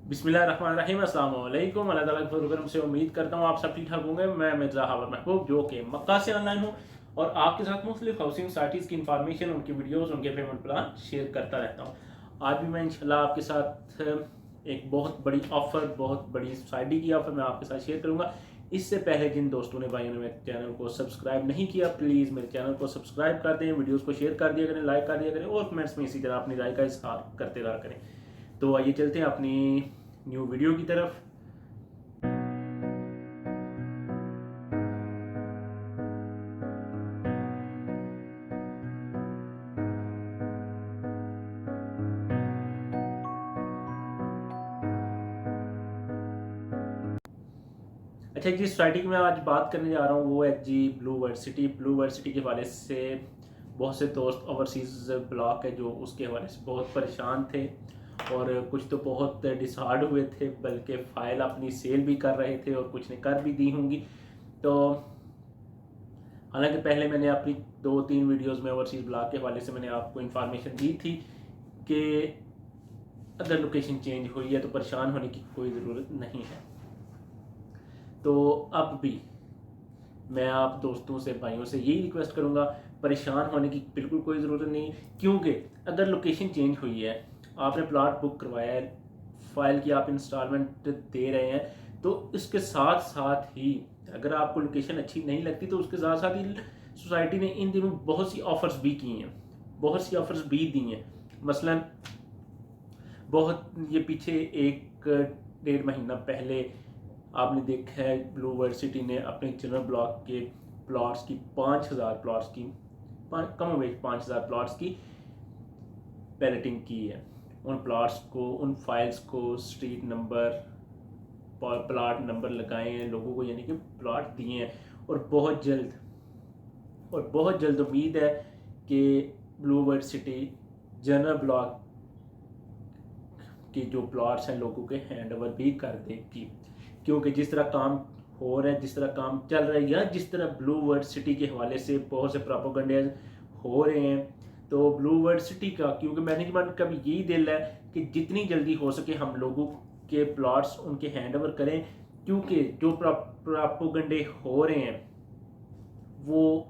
बिस्मिल्लाहिर्रहमानिर्रहीम, अस्सलाम वालेकुम। अल्लाह ताला के फजल करम से उम्मीद करता हूँ आप सब ठीक ठाक होंगे। मैं मिर्ज़ा हावर महबूब जो कि मक्का से ऑनलाइन हूँ और आपके साथ मुख्तलिफ हाउसिंग सोसाइटीज़ की इंफॉर्मेशन, उनकी वीडियोज़, उनके पेमेंट प्लान शेयर करता रहता हूँ। आज भी मैं इंशाल्लाह आपके साथ एक बहुत बड़ी ऑफ़र, बहुत बड़ी सोसाइटी की ऑफ़र मैं आपके साथ शेयर करूँगा। इससे पहले जिन दोस्तों ने, भाइयों ने मेरे चैनल को सब्सक्राइब नहीं किया, प्लीज़ मेरे चैनल को सब्सक्राइब कर दें, वीडियोज़ को शेयर कर दिया करें, लाइक कर दिया करें और कमेंट्स में इसी तरह अपनी राय का इज़हार करते रहा करें। तो आइए चलते हैं अपनी न्यू वीडियो की तरफ। अच्छा, जिस सोसाइटी की मैं आज बात करने जा रहा हूँ वो है जी Blue World City. Blue World City के हवाले से बहुत से दोस्त ओवरसीज़ ब्लॉक है जो उसके हवाले से बहुत परेशान थे और कुछ तो बहुत डिसहार्ड हुए थे, बल्कि फ़ाइल अपनी सेल भी कर रहे थे और कुछ ने कर भी दी होंगी। तो हालांकि पहले मैंने अपनी 2-3 वीडियोस में ओवरसीज़ ब्लॉक के हवाले से मैंने आपको इन्फॉर्मेशन दी थी कि अगर लोकेशन चेंज हुई है तो परेशान होने की कोई ज़रूरत नहीं है। तो अब भी मैं आप दोस्तों से, भाइयों से यही रिक्वेस्ट करूंगा, परेशान होने की बिल्कुल कोई ज़रूरत नहीं। क्योंकि अगर लोकेशन चेंज हुई है, आपने प्लॉट बुक करवाया है, फाइल की आप इंस्टॉलमेंट दे रहे हैं, तो इसके साथ साथ ही अगर आपको लोकेशन अच्छी नहीं लगती तो उसके साथ साथ ही सोसाइटी ने इन दिनों बहुत सी ऑफ़र्स भी की हैं, बहुत सी ऑफ़र्स भी दी हैं। मसलन बहुत ये पीछे 1-1.5 महीना पहले आपने देखा है ब्लू वर्ड सिटी ने अपने जनरल ब्लॉक के प्लॉट्स की 5,000 प्लॉट्स की, कम वेज 5,000 प्लॉट्स की बैलेटिंग की है। उन प्लॉट्स को, उन फाइल्स को स्ट्रीट नंबर, प्लॉट नंबर लगाए हैं लोगों को, यानी कि प्लॉट दिए हैं। और बहुत जल्द उम्मीद है कि blue World city general block के जो प्लॉट्स हैं लोगों के हैंड ओवर भी कर देगी। क्योंकि जिस तरह काम हो रहा है, जिस तरह काम चल रहा है, या जिस तरह ब्लू वर्ड सिटी के हवाले से बहुत से प्रोपेगेंडे हो रहे हैं, तो ब्लू वर्ड सिटी का, क्योंकि मैनेजमेंट का भी यही दिल है कि जितनी जल्दी हो सके हम लोगों के प्लॉट्स उनके हैंड ओवर करें। क्योंकि जो प्रोपेगेंडे हो रहे हैं वो,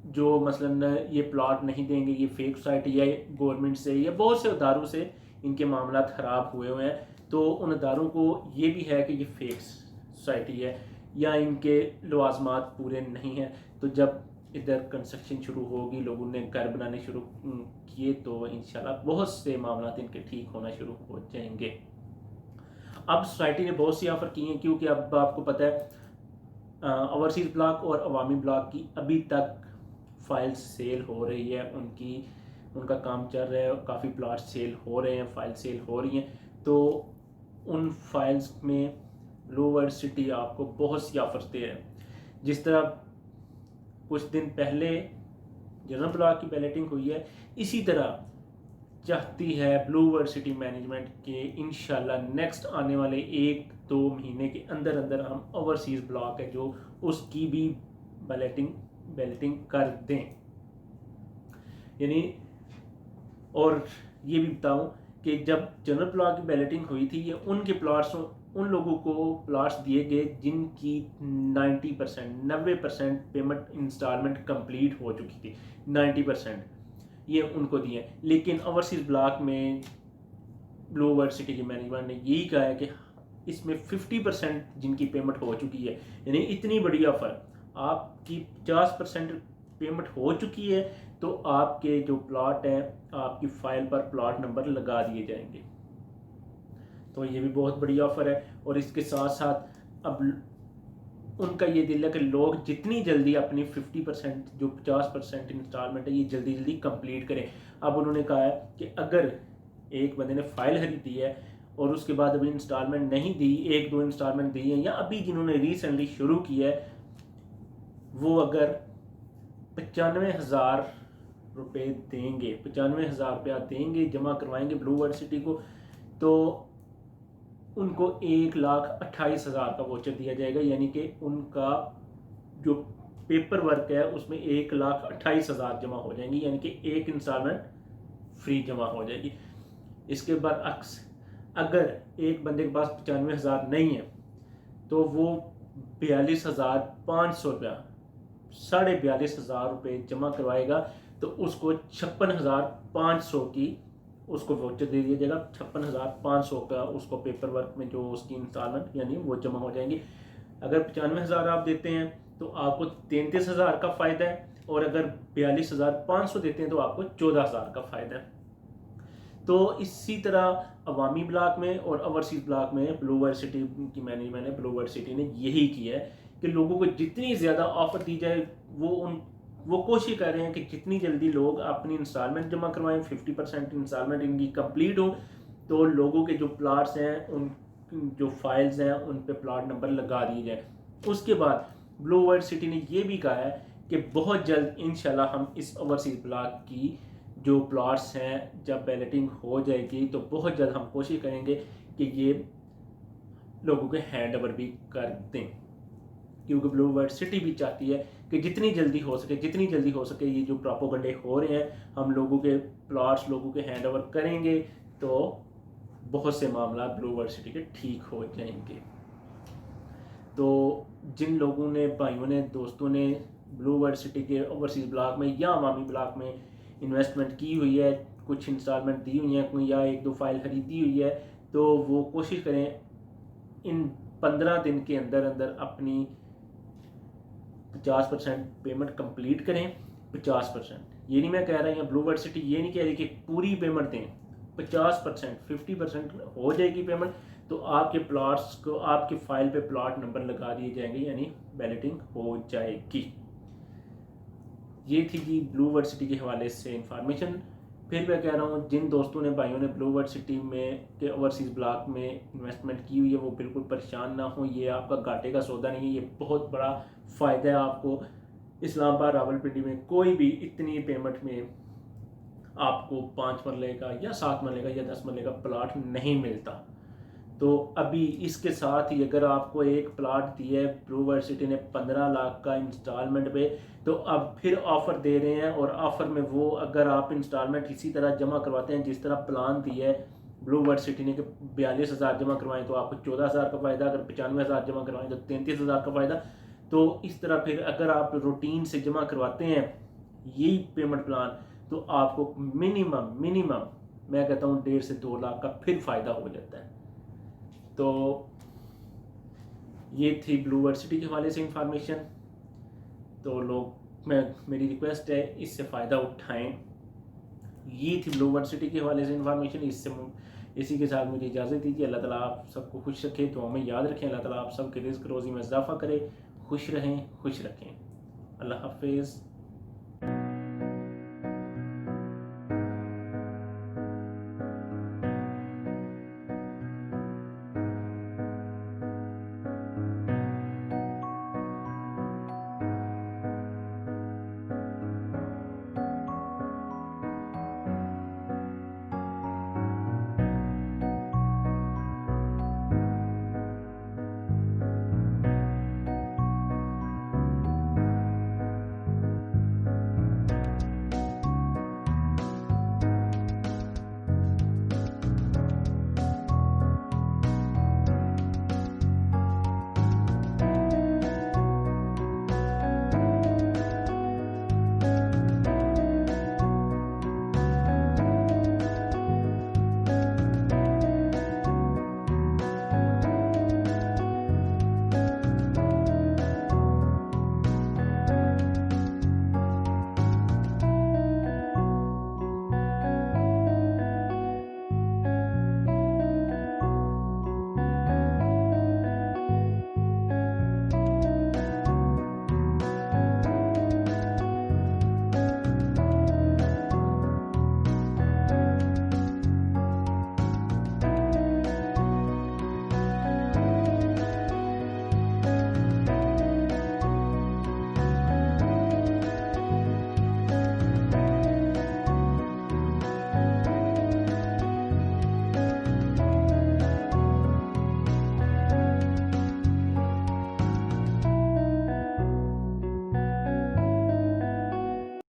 जो मसलन ये प्लॉट नहीं देंगे, ये फेक सोसाइटी या गवर्नमेंट से या बहुत से इदारों से इनके मामला ख़राब हुए हैं, तो उन इदारों को ये भी है कि ये फेक सोसाइटी है या इनके लवाजमात पूरे नहीं हैं। तो जब इधर कंस्ट्रक्शन शुरू होगी, लोगों ने घर बनाने शुरू किए, तो इंशाल्लाह बहुत से मामला इनके ठीक होना शुरू हो जाएंगे। अब सोसाइटी ने बहुत सी ऑफ़र की हैं, क्योंकि अब आपको पता है ओवरसीज़ ब्लॉक और अवामी ब्लॉक की अभी तक फाइल सेल हो रही है, उनका काम चल रहा है, काफ़ी प्लॉट सेल हो रहे हैं, फाइल सेल हो रही हैं। तो उन फाइल्स में ब्लू वर्ड सिटी आपको बहुत सी ऑफर्स दे रहे हैं। जिस तरह कुछ दिन पहले जनरल ब्लॉक की बैलेटिंग हुई है, इसी तरह चाहती है ब्लू वर्ड सिटी मैनेजमेंट के इंशाल्लाह नेक्स्ट आने वाले 1-2 महीने के अंदर अंदर हम ओवरसीज़ ब्लॉक है जो उसकी भी बैलेटिंग कर दें। यानी, और ये भी बताऊं कि जब जनरल ब्लॉक की बैलेटिंग हुई थी, ये उनके प्लॉट्स, उन लोगों को प्लॉट्स दिए गए जिनकी 90% पेमेंट इंस्टॉलमेंट कंप्लीट हो चुकी थी। 90% ये उनको दिए। लेकिन ओवरसीज़ ब्लॉक में ब्लू वर्ड सिटी की मैनेजमेंट ने यही कहा है कि इसमें 50% जिनकी पेमेंट हो चुकी है, यानी इतनी बड़ी ऑफर, आपकी 50% पेमेंट हो चुकी है तो आपके जो प्लॉट हैं आपकी फाइल पर प्लॉट नंबर लगा दिए जाएंगे। तो ये भी बहुत बड़ी ऑफर है। और इसके साथ साथ अब उनका ये दिल है कि लोग जितनी जल्दी अपनी 50%, जो 50% इंस्टॉलमेंट है, ये जल्दी जल्दी कंप्लीट करें। अब उन्होंने कहा है कि अगर एक बंदे ने फाइल खरीदी है और उसके बाद अभी इंस्टॉलमेंट नहीं दी, 1-2 इंस्टॉलमेंट दी है, या अभी जिन्होंने रिसेंटली शुरू किया है, वो अगर 95,000 रुपये देंगे, 95,000 रुपया देंगे, जमा करवाएंगे ब्लू वर्ड सिटी को, तो उनको 1,28,000 का वोचर दिया जाएगा। यानी कि उनका जो पेपर वर्क है उसमें 1,28,000 जमा हो जाएंगी, यानी कि एक इंस्टॉलमेंट फ्री जमा हो जाएगी। इसके बरअक्स अगर एक बंदे के पास 95,000 नहीं है तो वो 42,500 रुपया, 42,500 रुपये जमा करवाएगा तो उसको 56,500 की उसको वाउचर दे दिया जाएगा। 56,500 का उसको पेपर वर्क में जो उसकी इंस्टॉलमेंट यानी वो जमा हो जाएंगी। अगर 95,000 आप देते हैं तो आपको 33,000 का फ़ायदा है, और अगर 42,500 देते हैं तो आपको 14,000 का फ़ायदा है। तो इसी तरह अवामी ब्लॉक में और ओवरसीज ब्लॉक में ब्लू वर्ल्ड सिटी की मैनेजमेंट है, ब्लू वर्ल्ड सिटी ने यही किया है कि लोगों को जितनी ज़्यादा ऑफर दी जाए वो कोशिश कर रहे हैं कि जितनी जल्दी लोग अपनी इंस्टॉलमेंट जमा करवाएं, 50% इंस्टॉलमेंट इनकी कंप्लीट हो तो लोगों के जो प्लाट्स हैं, उन जो फाइल्स हैं उन पे प्लाट नंबर लगा दिए जाए। उसके बाद ब्लू वर्ल्ड सिटी ने ये भी कहा है कि बहुत जल्द इंशाल्लाह हम इस ओवरसीज ब्लॉक की जो प्लॉट्स हैं जब बैलेटिंग हो जाएगी तो बहुत जल्द हम कोशिश करेंगे कि ये लोगों के हैंड ओवर भी कर दें, क्योंकि ब्लू वर्ल्ड सिटी भी चाहती है कि जितनी जल्दी हो सके ये जो प्रोपोगंडे हो रहे हैं हम लोगों के प्लॉट्स लोगों के हैंड ओवर करेंगे तो बहुत से मामला ब्लू वर्ल्ड सिटी के ठीक हो जाएंगे। तो जिन लोगों ने, भाइयों ने, दोस्तों ने ब्लू वर्ल्ड सिटी के ओवरसीज ब्लॉक में या अवामी ब्लॉक में इन्वेस्टमेंट की हुई है, कुछ इंस्टॉलमेंट दी हुई हैं या 1-2 फाइल खरीदी हुई है, तो वो कोशिश करें इन 15 दिन के अंदर अंदर अपनी 50% पेमेंट कंप्लीट करें। 50%, ये नहीं मैं कह रहा हूँ, ब्लू वर्ल्ड सिटी ये नहीं कह रही कि पूरी पेमेंट दें, 50%, 50% हो जाएगी पेमेंट तो आपके प्लॉट्स को आपके फाइल पे प्लॉट नंबर लगा दिए जाएंगे, यानी बैलेटिंग हो जाएगी। ये थी जी ब्लू वर्ल्ड सिटी के हवाले से इंफॉर्मेशन। फिर मैं कह रहा हूँ जिन दोस्तों ने, भाइयों ने ब्लू वर्ल्ड सिटी में के ओवरसीज ब्लॉक में इन्वेस्टमेंट की हुई है वो बिल्कुल परेशान ना हो, ये आपका घाटे का सौदा नहीं है, ये बहुत बड़ा फ़ायदा है आपको। इस्लामाबाद, रावलपिंडी में कोई भी इतनी पेमेंट में आपको 5 मरले का या 7 मरले का या 10 मरले का प्लाट नहीं मिलता। तो अभी इसके साथ ही अगर आपको एक प्लाट दिया है ब्लू वर्ल्ड सिटी ने 15 लाख का इंस्टॉलमेंट पे, तो अब फिर ऑफ़र दे रहे हैं, और ऑफ़र में वो अगर आप इंस्टॉलमेंट इसी तरह जमा करवाते हैं जिस तरह प्लान दिया है ब्लू वर्ल्ड सिटी ने कि 42,000 जमा करवाएं तो आपको 14,000 का फ़ायदा, अगर 95,000 जमा करवाएं तो 33,000 का फ़ायदा। तो इस तरह फिर अगर आप रूटीन से जमा करवाते हैं यही पेमेंट प्लान तो आपको मिनिमम मैं कहता हूँ 1.5 से 2 लाख का फिर फ़ायदा हो जाता है। तो ये थी ब्लू वर्ल्ड सिटी के हवाले से इंफॉर्मेशन। तो लोग, मेरी रिक्वेस्ट है इससे फ़ायदा उठाएं। ये थी ब्लू वर्ल्ड सिटी के हवाले से इंफॉर्मेशन। इसी के साथ मुझे इजाज़त दीजिए। अल्लाह ताला आप सबको खुश रखे, तो हमें याद रखें। अल्लाह ताला आप सबके रिज़्क़ रोज़ी में इजाफ़ा करे, खुश रहें, खुश रखें। अल्लाह हाफ़िज़।